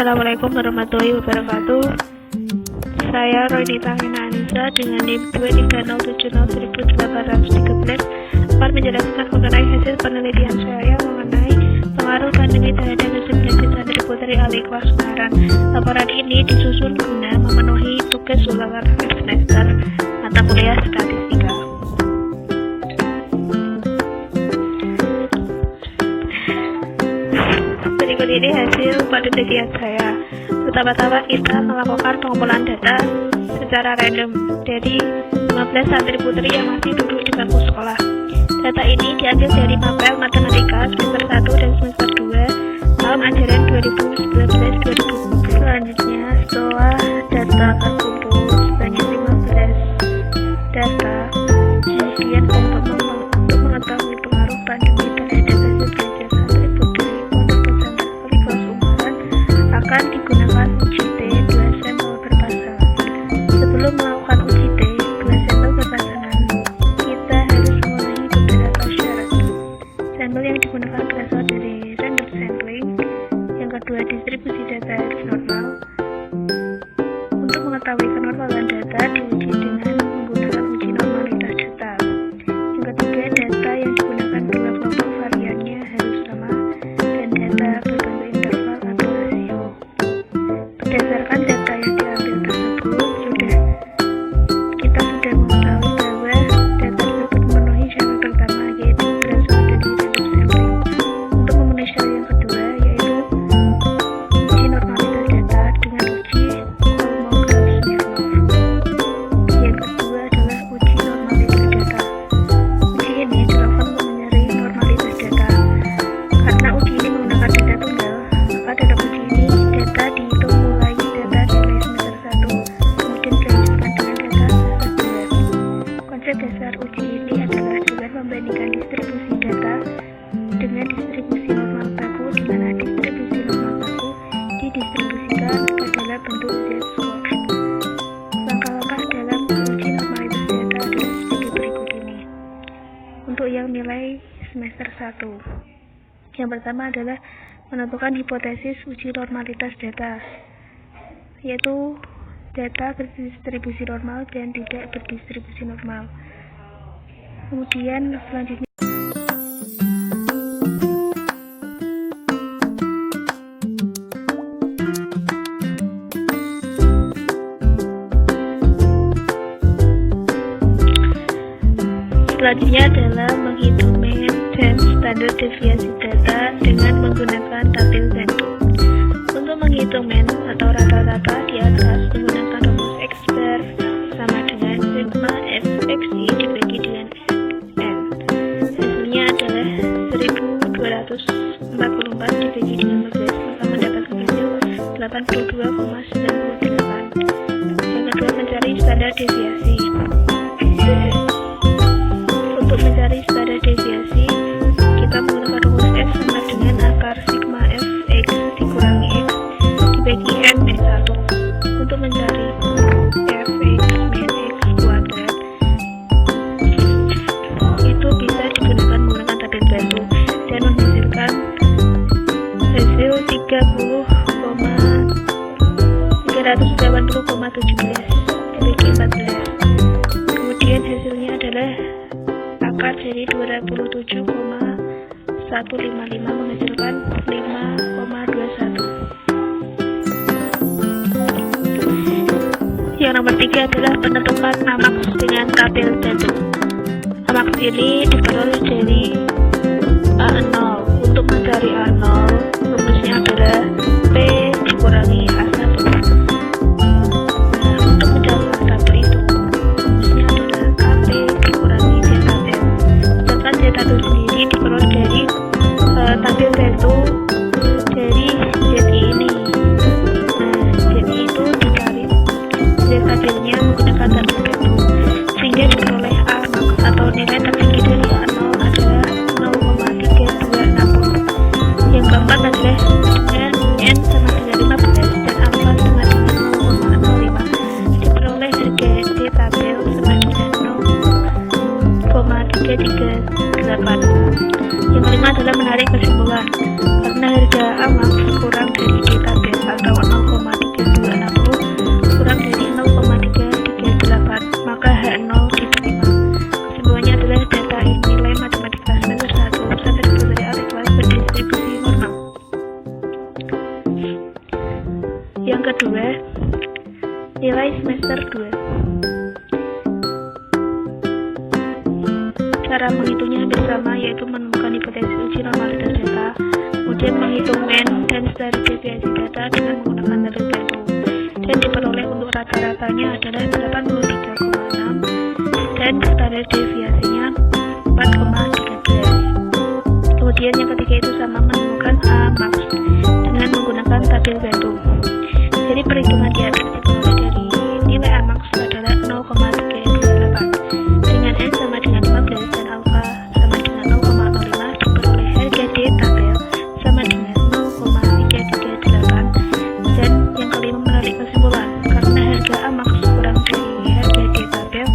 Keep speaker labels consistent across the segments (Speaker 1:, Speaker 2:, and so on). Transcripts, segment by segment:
Speaker 1: Assalamualaikum warahmatullahi wabarakatuh. Saya Roydita Hina Anissa dengan NIM 230701813 akan menjelaskan mengenai hasil penelitian saya mengenai pengaruh pandemi terhadap kesehatan santri putri ahli kelas Ungaran. Laporan ini disusun guna memenuhi tugas ulangan akhir semester mata kuliah statistika. Berikut ini hasil penelitian saya. Pertama-tama kita melakukan pengumpulan data secara random dari 15 santri putri yang masih duduk di bangku sekolah. Data ini diambil dari mapel matematika semester 1 dan semester 2 tahun ajaran 2019-2020. Selanjutnya, setelah data terkumpul sebanyak 15 data, kemudian untuk mengetahui pengaruh pandemi terhadap hasil belajar santri putri pondok pesantren kelas Ungaran akan digunakan uji T 2 sampel berpasangan. Sebelum melakukan uji T 2 sampel berpasangan, kita harus memenuhi beberapa syarat. Sampel yang digunakan berasal dari random sampling. Yang kedua, distribusi data harus normal. Untuk mengetahui kenormalan data diuji dengan menggunakan uji normalitas data. Yang ketiga, data yang digunakan dua kelompok variannya harus sama dan data berbentuk interval atau rasio. Berdasarkan data yang diambil tersebut, kita sudah mengetahui bahwa data tersebut memenuhi syarat pertama, yaitu berasal dari random sampling. Untuk memenuhi syarat yang kedua, yaitu uji normalitas data dengan uji Kolmogorov-Smirnov. Yang kedua adalah uji normalitas data. Uji ini dilakukan untuk mencari normalitas data. Karena uji ini menggunakan data tunggal, maka dalam uji ini data dihitung mulai data dari semester 1, kemudian dilanjutkan dengan data semester 2. Konsep dasar uji ini adalah dengan membandingkan distribusi data dengan distribusi normal baku, di mana distribusi normal baku didistribusikan ke dalam bentuk Z-score. Langkah-langkah dalam uji normalitas data adalah sebagai berikut ini. Untuk yang nilai semester 1, yang pertama adalah menentukan hipotesis uji normalitas data, yaitu data berdistribusi normal dan tidak berdistribusi normal. Kemudian selanjutnya adalah menghitung mean dan standar deviasi data dengan menggunakan tabel bentuk. Untuk menghitung mean atau rata-rata di atas menggunakan rumus X bar sama dengan sigma fxi dibagi dengan n. Hasilnya adalah 1244 dibagi dengan 15, maka mendapatkan hasil 82,98. Yang kedua, mencari standar deviasi. Untuk mencari standar deviasi, kita menggunakan rumus S sama dengan akar sigma fx dikurangi x dibagi n min 1. Untuk mencari fx min x kuadrat, itu bisa digunakan menggunakan tabel bentuk dan menghasilkan hasil 380,17 dibagi 14. Kemudian hasilnya adalah akar dari 27,155 menghasilkan 5,21. Yang nomor 3 adalah penentukan amaks dengan tabel bentuk. Amaks ini diperoleh dari A0. Untuk mencari A0, rumusnya adalah P dikurangi A1. Untuk mencari tabel itu, rumusnya adalah KP dikurangi Z-tabel. Sedangkan Z-tabel sendiri diperoleh dari tabel bentuk dari ZI ini. ZI itu dikali Z-tabelnya menggunakan tabel bentuk, sehingga diperoleh A max atau nilai tertinggi dari A0 adalah 0,326. Yang keempat adalah dengan N sama dengan 15 dan alpha sama dengan 0,05. Diperoleh harga D-tabel sama dengan 0,338. Yang kelima adalah menarik kesimpulan. Karena harga A max kurang dari D-tabel atau 2. Nilai semester 2. Cara menghitungnya hampir sama, yaitu menemukan hipotesis uji normalitas data, kemudian menghitung mean dan standar deviasi data dengan menggunakan tabel Venn, dan diperoleh untuk rata-ratanya adalah 83,6 dan standar deviasinya 4,13. Kemudian yang ketiga itu sama, menemukan A max dengan menggunakan tabel Venn. Jadi perhitungan di atas diperoleh dari nilai A max adalah 0,328 dengan N sama dengan 15 dan alpha sama dengan 0,05 diperoleh harga D tabel sama dengan 0,338. Dan yang kelima menarik kesimpulan, karena harga A max kurang dari harga D tabel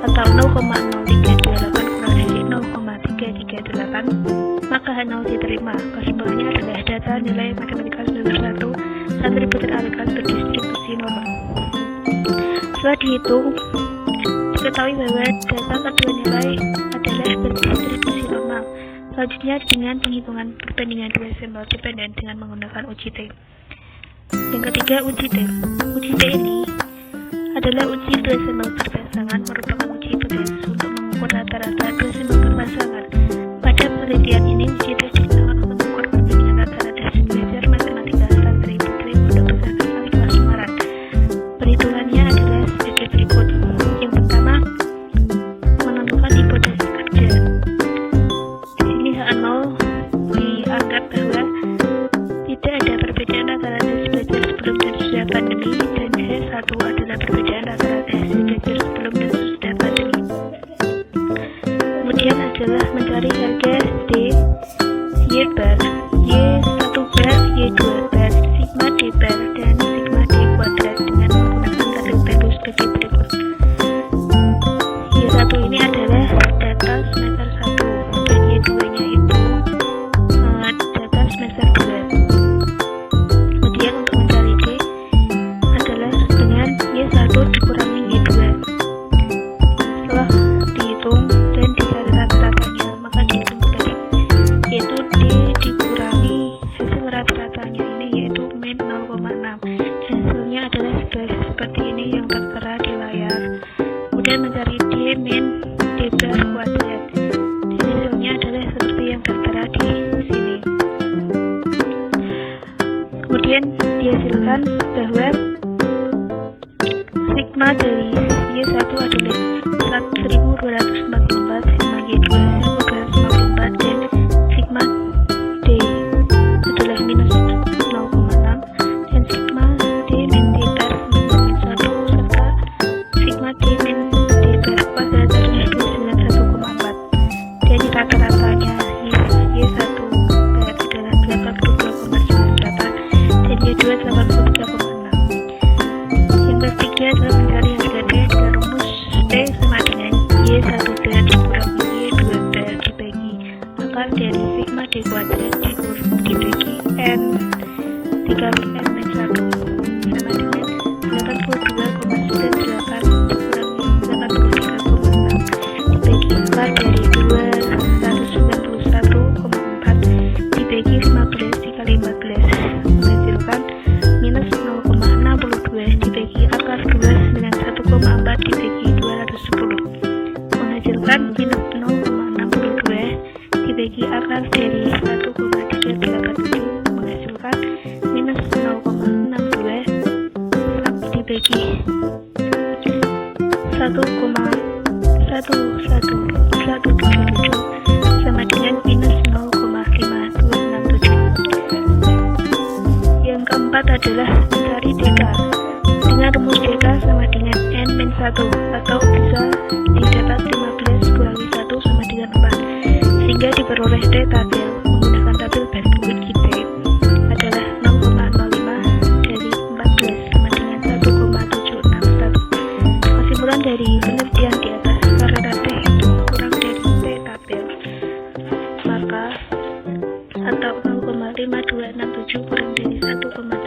Speaker 1: atau 0,0328 kurang dari 0,338, maka H0 diterima. Kesimpulannya adalah data nilai matematika semester 1 santri putri alihkan berdistribusi normal. Setelah dihitung, diketahui bahwa data kedua nilai adalah berdistribusi normal. Selanjutnya dengan penghitungan perbandingan dua sampel dependen dengan menggunakan uji T. Yang ketiga, uji T. Uji T ini adalah uji dua sampel berpasangan, merupakan uji hipotesis untuk mengukur rata-rata dua sampel berpasangan. Pada penelitian ini, uji T digunakan untuk mengukur perbandingan rata-rata belajar matematika santri putri Pondok Pesantren Al-Ikhlas Semarang. Perhitungannya adalah sebagai berikut. Yang pertama, menentukan hipotesis kerja. Di sini H0 dianggap bahwa tidak ada perbedaan rata-rata belajar sebelum dan sesudah pandemi, dan H1 adalah perbedaan rata-rata belajar sebelum dan sesudah pandemi. Kemudian adalah mencari harga D, Y bar, Y1 bar, Y2 bar, sigma D bar, dan sigma D kuadrat dengan menggunakan tabel Venn sebagai berikut. Y1 ini adalah data semester 1 dan Y2 nya itu data semester 2. Kemudian untuk mencari D adalah dengan Y1 dikurangi Y2. Setelah dihitung dan dicari rata-ratanya, maka dihitung balik, yaitu D dikurangi hasil rata-ratanya ini, yaitu min 0,6. Hasilnya adalah seperti ini yang tertera di layar. Kemudian mencari D min D bar kuadrat, dan hasilnya adalah seperti yang tertera di sini. Kemudian dihasilkan bahwa sigma dari Y1 adalah 1244, sigma Y2 1254, dan sigma D adalah minus 0,6, dan sigma D min D bar min 1, serta sigma D min D bar kuadrat adalah 291,4. Dan rata-ratanya Y1 bar adalah 82,98 dan Y2 83,6. Yang ketiga adalah mencari harga D dengan rumus T sama dengan Y1 bar dikurangi Y2 bar dibagi akar dari sigma D kuadrat dibagi N 3 min 1 sama dengan 82,98 dikurangi 83,6 dibagi akar dari 291,4 dibagi 15 dikali 15 menghasilkan minus 0,62 dibagi akar 2 dengan 1,4 dibagi 210 menghasilkan minus 0,62 dibagi akar dari 1,387 menghasilkan minus 0,62 dibagi 1,11177 sama dengan minus 0,5267. Yang keempat adalah mencari DK dengan rumus DK sama dengan N min 1, atau bisa didapat 15 kurangi 1 sama dengan 4, sehingga diperoleh D tabel menggunakan tabel Venn. Uji D adalah 0,05 dari 14 sama dengan 1,761. Kesimpulan dari penelitian di atas, karena T itu kurang dari T tabel, maka atau 0,5267 kurang dari 1,761